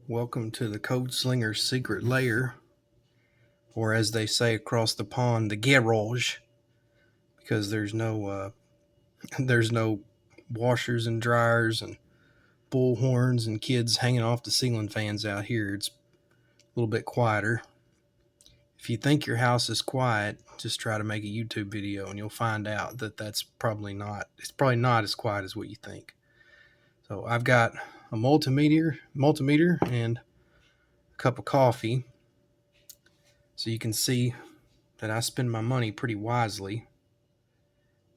Welcome to the Code Slinger's secret lair, or as they say across the pond, the garage, because there's no washers and dryers and bullhorns and kids hanging off the ceiling fans out here. It's a little bit quieter. If you think your house is quiet, just try to make a YouTube video and you'll find out that that's probably not. It's probably not as quiet as what you think. So I've got a multimeter, and a cup of coffee, so you can see that I spend my money pretty wisely.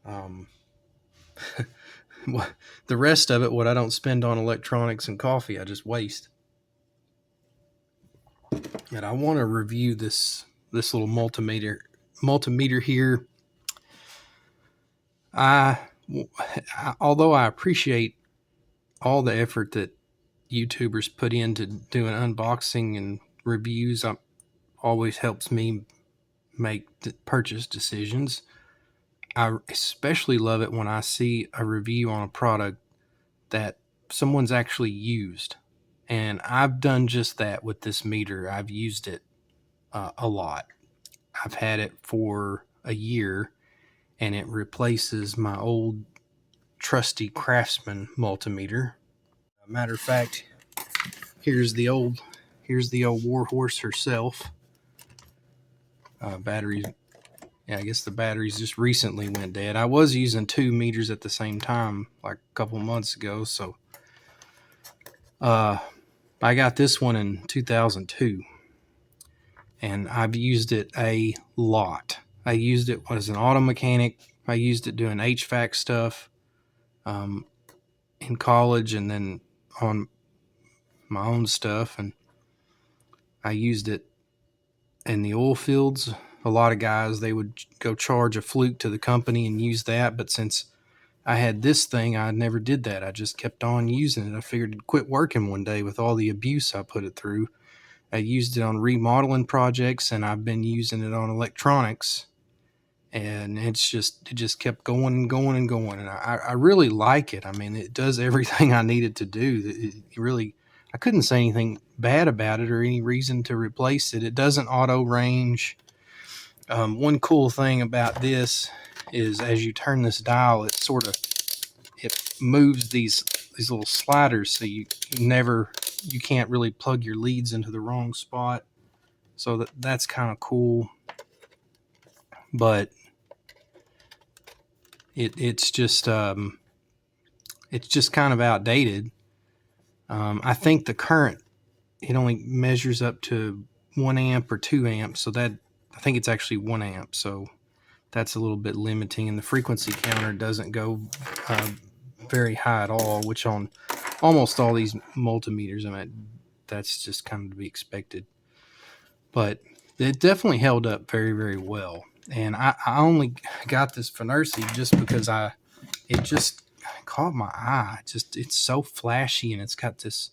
The rest of it, what I don't spend on electronics and coffee, I just waste. And I want to review this little multimeter here. Although I appreciate all the effort that YouTubers put into doing unboxing and reviews, always helps me make purchase decisions. I especially love it when I see a review on a product that someone's actually used. And I've done just that with this meter. I've used it a lot. I've had it for a year, and it replaces my old trusty Craftsman multimeter. Matter of fact, here's the old warhorse herself. Batteries. Yeah, I guess the batteries just recently went dead. I was using 2 meters at the same time like a couple months ago, so I got this one in 2002, and I've used it a lot. I used it as an auto mechanic. I used it doing HVAC stuff in college, and then on my own stuff, and I used it in the oil fields. A lot of guys, they would go charge a fluke to the company and use that, but since I had this thing, I never did that. I just kept on using it. I figured it'd quit working one day with all the abuse I put it through. I used it on remodeling projects, and I've been using it on electronics, and it just kept going and going and going. And I really like it. I mean, it does everything I need it to do. I couldn't say anything bad about it or any reason to replace it. It doesn't auto range. One cool thing about this is as you turn this dial, it moves these little sliders, so you can't really plug your leads into the wrong spot. So that's kind of cool, but it's just kind of outdated. I think the current, it only measures up to 1 amp or 2 amps, so that I think it's actually 1 amp, so that's a little bit limiting, and the frequency counter doesn't go very high at all, which on almost all these multimeters, I mean, that's just kind of to be expected. But it definitely held up very, very well. And I only got this Fnirisi just because it just caught my eye. It's so flashy, and it's got this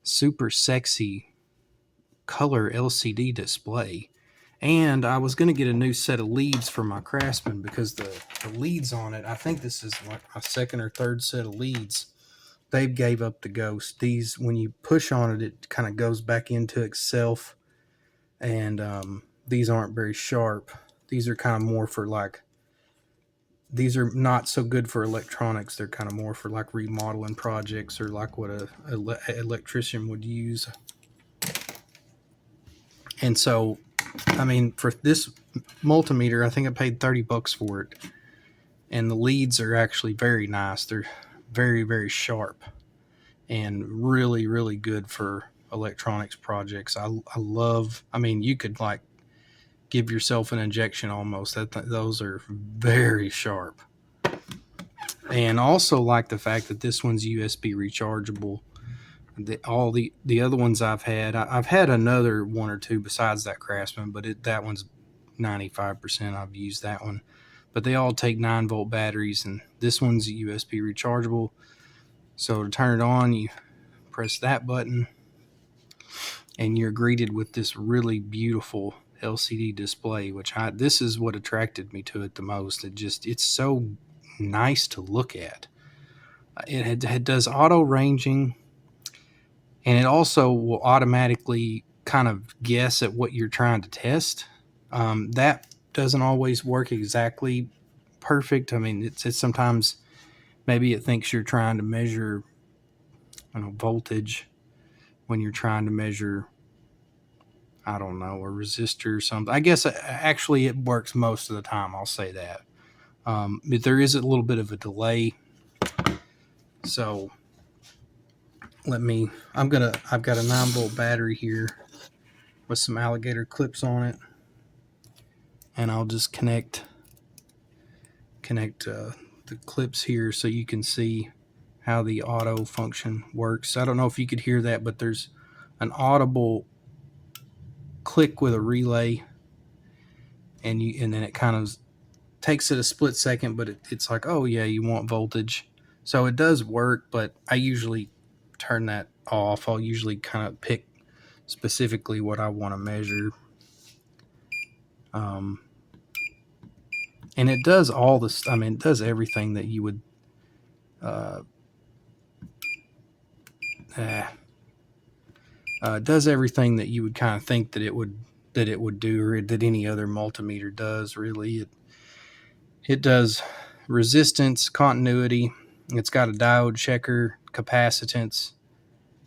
super sexy color LCD display. And I was going to get a new set of leads for my Craftsman because the leads on it, I think this is like my second or third set of leads. They gave up the ghost. These, when you push on it, it kind of goes back into itself. And these aren't very sharp. These are kind of more for these are not so good for electronics. They're kind of more for like remodeling projects or like what a electrician would use. And so, I mean, for this multimeter, I think I paid $30 for it. And the leads are actually very nice. They're very, very sharp and really, really good for electronics projects. I mean, you could like give yourself an injection almost. Those are very sharp. And also like the fact that this one's USB rechargeable. All the other ones I've had another one or two besides that Craftsman, but that one's 95%. I've used that one, but they all take 9-volt batteries, and this one's USB rechargeable. So to turn it on, you press that button, and you're greeted with this really beautiful LCD display, this is what attracted me to it the most. It's so nice to look at. It does auto ranging. And it also will automatically kind of guess at what you're trying to test. That doesn't always work exactly perfect. I mean, it's sometimes maybe it thinks you're trying to measure, voltage when you're trying to measure, I don't know, a resistor or something. I guess actually it works most of the time. I'll say that. But there is a little bit of a delay. So I've got a 9-volt battery here with some alligator clips on it, and I'll just connect the clips here so you can see how the auto function works. I don't know if you could hear that, but there's an audible click with a relay, and then it kind of takes it a split second, but it's like, oh yeah, you want voltage. So it does work, but I usually turn that off. I'll usually kind of pick specifically what I want to measure. And it does all this. I mean, it does everything that you would. It does everything that you would kind of think that it would do, or that any other multimeter does. Really, it does resistance, continuity. It's got a diode checker, capacitance.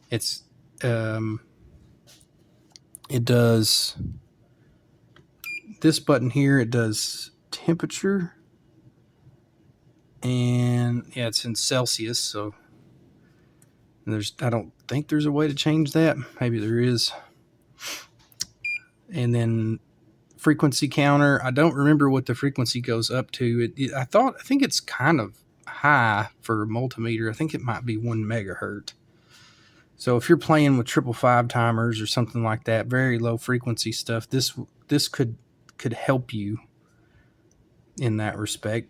It does this button here. It does temperature, and yeah, it's in Celsius. So I don't think there's a way to change that. Maybe there is. And then frequency counter. I don't remember what the frequency goes up to. I think it's kind of high for a multimeter. I think it might be 1 megahertz. So if you're playing with 555 timers or something like that, very low frequency stuff, this could help you in that respect.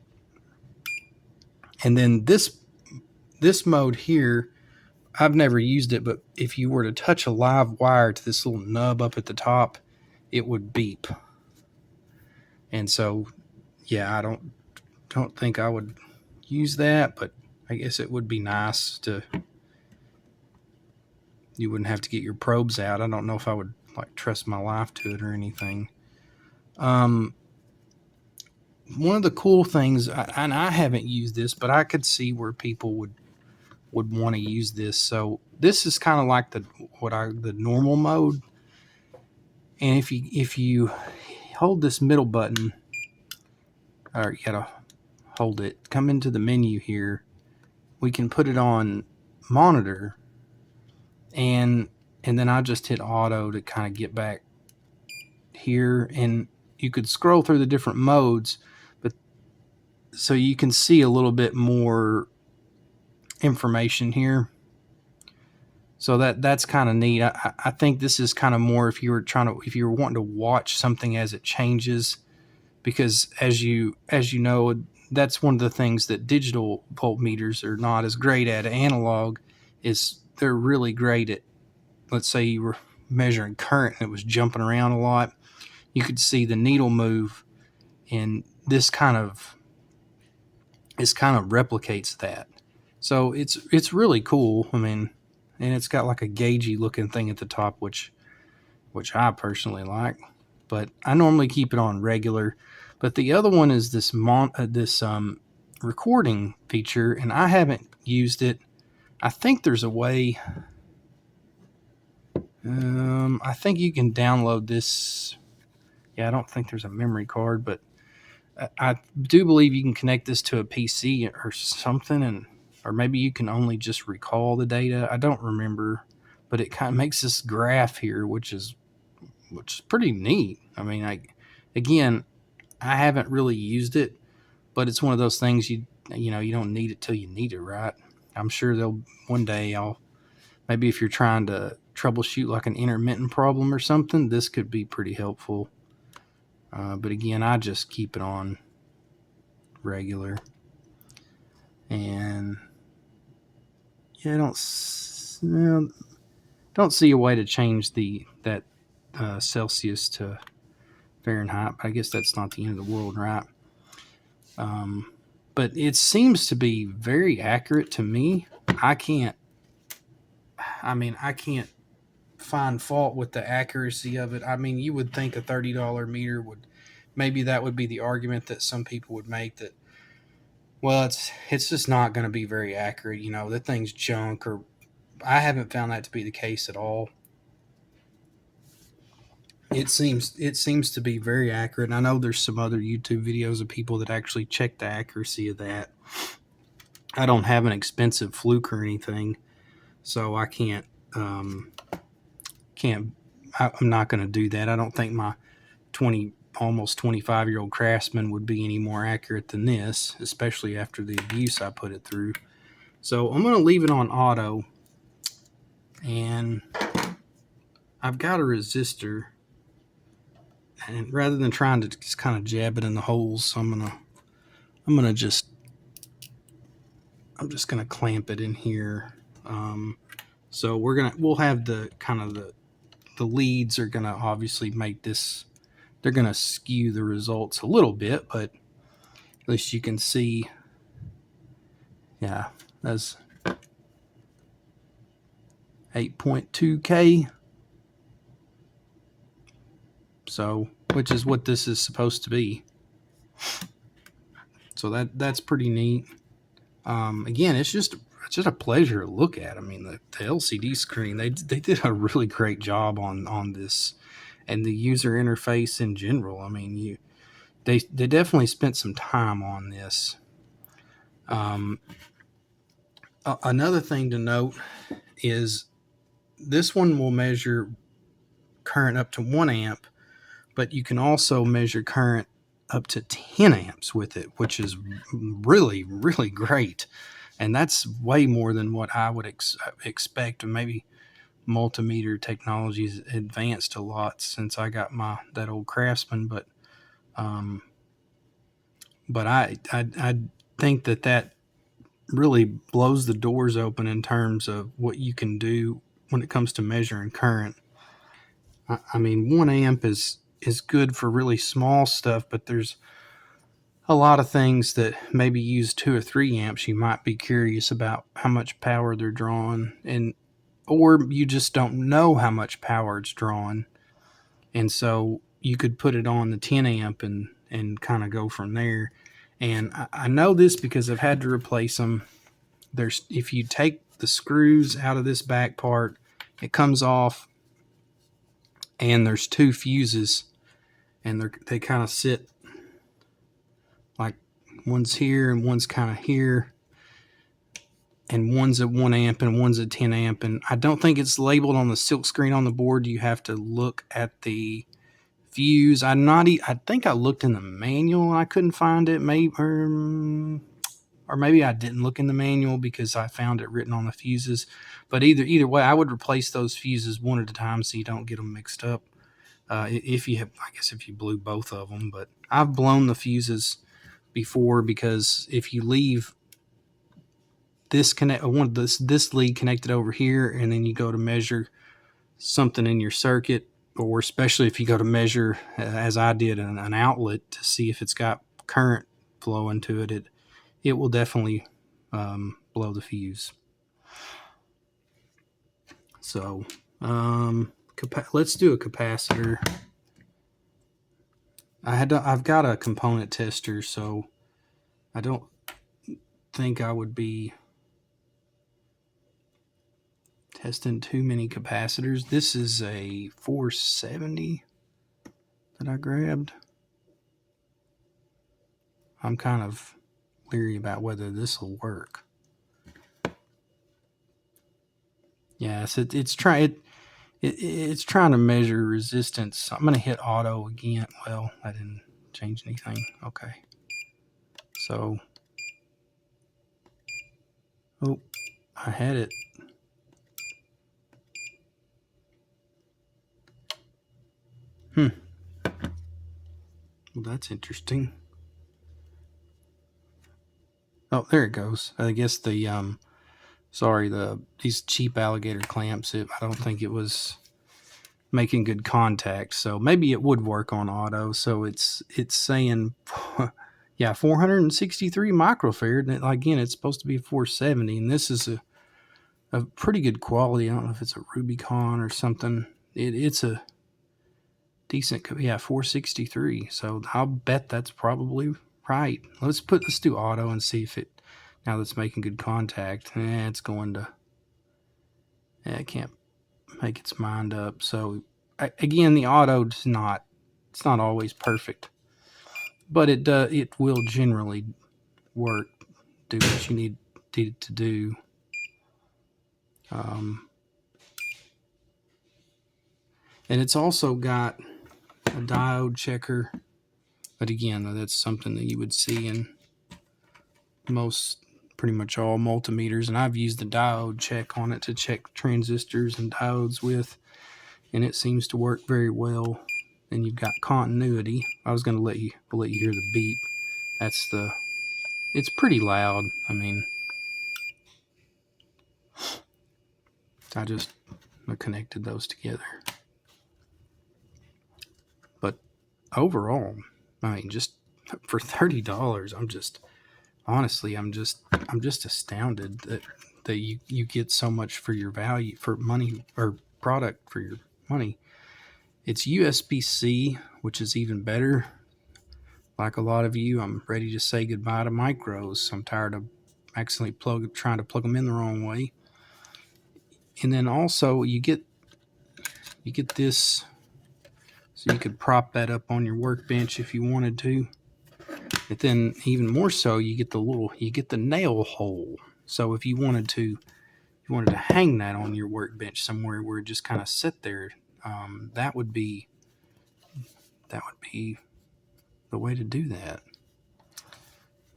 And then this mode here, I've never used it, but if you were to touch a live wire to this little nub up at the top, it would beep. And so, yeah, I don't think I would use that, but I guess it would be nice to. You wouldn't have to get your probes out. I don't know if I would trust my life to it or anything. One of the cool things, and I haven't used this, but I could see where people would want to use this. So this is kind of like the normal mode. And if you hold this middle button, or you gotta hold it, come into the menu here, we can put it on monitor, and then I just hit auto to kind of get back here, and you could scroll through the different modes, but so you can see a little bit more information here. So that's kind of neat. I think this is kind of more if you were wanting to watch something as it changes, because as you know, that's one of the things that digital voltmeters are not as great at. Analog is they're really great at, let's say you were measuring current and it was jumping around a lot, you could see the needle move, and this kind of replicates that. So it's really cool. I mean, and it's got like a gaugey looking thing at the top, which I personally like, but I normally keep it on regular. But the other one is this recording feature, and I haven't used it. I think there's a way. I think you can download this. Yeah, I don't think there's a memory card, but I do believe you can connect this to a PC or something, or maybe you can only just recall the data. I don't remember, but it kind of makes this graph here, which is pretty neat. I mean, I haven't really used it, but it's one of those things you don't need it till you need it, right? I'm sure one day maybe if you're trying to troubleshoot like an intermittent problem or something, this could be pretty helpful. But again, I just keep it on regular. And yeah, I don't see a way to change that Celsius to Fahrenheit. I guess that's not the end of the world, right? But it seems to be very accurate to me. I can't I mean, I can't find fault with the accuracy of it. I mean, you would think a $30 meter would, maybe that would be the argument that some people would make, that, well, it's just not going to be very accurate. You know, that thing's junk. Or I haven't found that to be the case at all. It seems to be very accurate. And I know there's some other YouTube videos of people that actually check the accuracy of that. I don't have an expensive fluke or anything, so I can't can't. I'm not going to do that. I don't think my 25-year-old Craftsman would be any more accurate than this, especially after the abuse I put it through. So I'm going to leave it on auto, and I've got a resistor, and rather than trying to just kind of jab it in the holes, so I'm just gonna clamp it in here. So we'll have the kind of the leads are gonna obviously make this, they're gonna skew the results a little bit, but at least you can see, yeah, that's 8.2K. So, which is what this is supposed to be. So that's pretty neat. Again, it's just a pleasure to look at. I mean, the LCD screen, they did a really great job on this, and the user interface in general. I mean, they definitely spent some time on this. Another thing to note is this one will measure current up to 1 amp, but you can also measure current up to 10 amps with it, which is really, really great. And that's way more than what I would expect. And maybe Multimeter technology's advanced a lot since I got that old Craftsman. But I think that really blows the doors open in terms of what you can do when it comes to measuring current. I mean, 1 amp is good for really small stuff, but there's a lot of things that maybe use 2 or 3 amps. You might be curious about how much power they're drawing, or you just don't know how much power it's drawing. And so you could put it on the 10 amp and kind of go from there. And I know this because I've had to replace them. If you take the screws out of this back part, it comes off, and there's 2 fuses, and they kind of sit like one's here and one's kind of here, and one's at 1 amp and one's at 10 amp. And I don't think it's labeled on the silk screen on the board. You have to look at the fuse. I think I looked in the manual and I couldn't find it. Maybe or maybe I didn't look in the manual because I found it written on the fuses. But either way, I would replace those fuses one at a time so you don't get them mixed up. If you blew both of them, but I've blown the fuses before, because if you leave this lead connected over here, and then you go to measure something in your circuit, or especially if you go to measure, as I did, an outlet to see if it's got current flowing to it, it will definitely blow the fuse. So let's do a capacitor. I've got a component tester, so I don't think I would be testing too many capacitors. This is a 470 that I grabbed. I'm kind of leery about whether this will work. Yes, it's trying to measure resistance. I'm going to hit auto again. Well, I didn't change anything. Okay. So, oh, I had it. Well, that's interesting. Oh, there it goes. I guess these cheap alligator clamps, I don't think it was making good contact. So maybe it would work on auto. So it's saying, yeah, 463 microfarad. And again, it's supposed to be 470, and this is of pretty good quality. I don't know if it's a Rubicon or something. It's a decent, 463. So I'll bet that's probably right. Let's do auto and see if it, now that's making good contact. It's going to, it can't make its mind up. So again, the auto does not, it's not always perfect, but it will generally work, do what you need it to do. And it's also got a diode checker, but again, that's something that you would see in pretty much all multimeters, and I've used the diode check on it to check transistors and diodes with, and it seems to work very well. And you've got continuity. I was going to let you hear the beep. It's pretty loud. I mean, I just connected those together. But overall, I mean, just for $30, I'm just astounded that you get so much for your value, for money, or product for your money. It's USB-C, which is even better. Like a lot of you, I'm ready to say goodbye to micros. I'm tired of accidentally trying to plug them in the wrong way. And then also you get this, so you could prop that up on your workbench if you wanted to. But then even more so, you get the nail hole. So if you wanted to hang that on your workbench somewhere where it just kind of sit there, that would be the way to do that.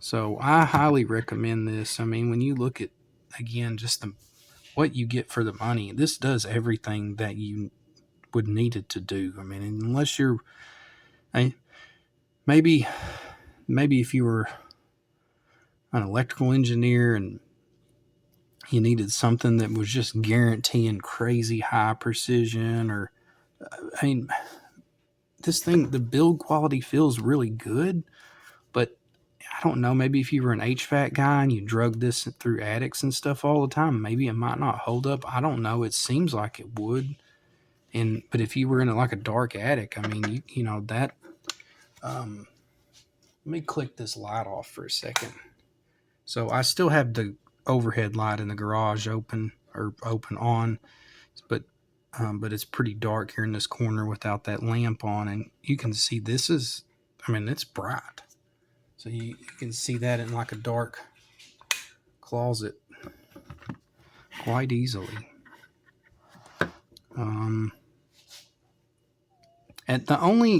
So I highly recommend this. I mean, when you look at, again, just what you get for the money, this does everything that you would need it to do. I mean, unless you're, maybe if you were an electrical engineer and you needed something that was just guaranteeing crazy high precision, or, I mean, this thing, the build quality feels really good, but I don't know, maybe if you were an HVAC guy and you drug this through attics and stuff all the time, maybe it might not hold up. I don't know. It seems like it would. But if you were in a dark attic, I mean, you know that. Let me click this light off for a second. So I still have the overhead light in the garage open on, but it's pretty dark here in this corner without that lamp on, and you can see it's bright. So you can see that in like a dark closet quite easily.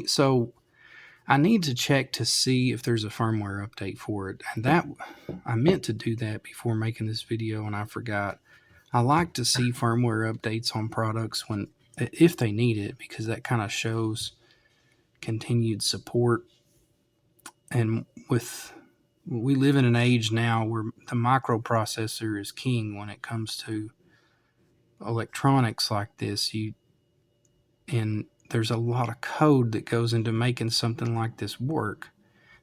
So I need to check to see if there's a firmware update for it. And that, I meant to do that before making this video and I forgot. I like to see firmware updates on products if they need it, because that kind of shows continued support. And we live in an age now where the microprocessor is king when it comes to electronics like this. And there's a lot of code that goes into making something like this work.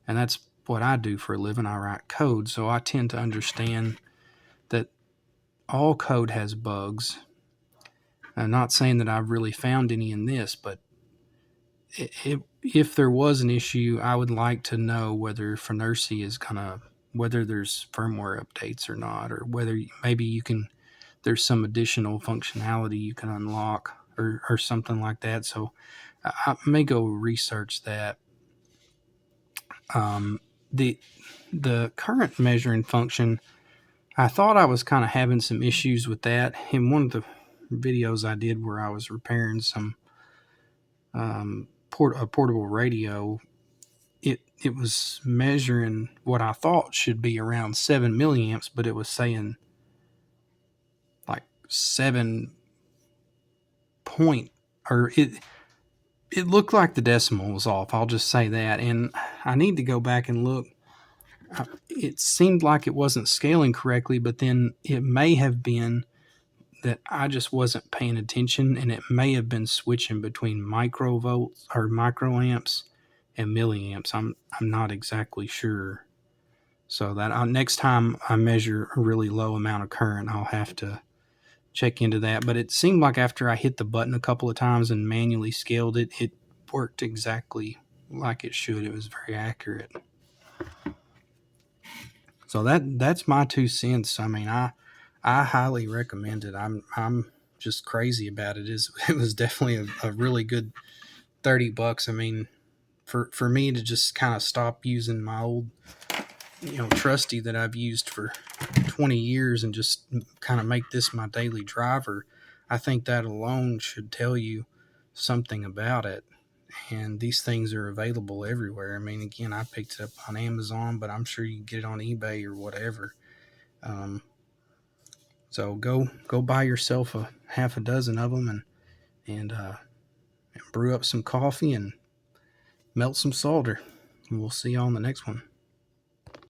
And that's what I do for a living. I write code. So I tend to understand that all code has bugs. I'm not saying that I've really found any in this, but if there was an issue, I would like to know whether Fnirisi whether there's firmware updates or not, or whether maybe there's some additional functionality you can unlock or something like that. So I may go research that. The current measuring function, I thought I was kind of having some issues with that. In one of the videos I did where I was repairing some a portable radio, it was measuring what I thought should be around 7 milliamps, but it was saying like 7 point, or it looked like the decimal was off. I'll just say that. And I need to go back and look. It seemed like it wasn't scaling correctly, but then it may have been that I just wasn't paying attention, and it may have been switching between microvolts or microamps and milliamps. I'm not exactly sure. So that next time I measure a really low amount of current, I'll have to check into that. But it seemed like after I hit the button a couple of times and manually scaled it, it worked exactly like it should. It was very accurate. So that's my 2 cents. I mean, I highly recommend it. I'm just crazy about it. It was definitely a really good $30. I mean, for me to just kind of stop using my old, trusty that I've used for 20 years and just kind of make this my daily driver, I think that alone should tell you something about it. And these things are available everywhere. I mean, again, I picked it up on Amazon, but I'm sure you can get it on eBay or whatever. So go buy yourself a half a dozen of them and brew up some coffee and melt some solder. And we'll see you on the next one.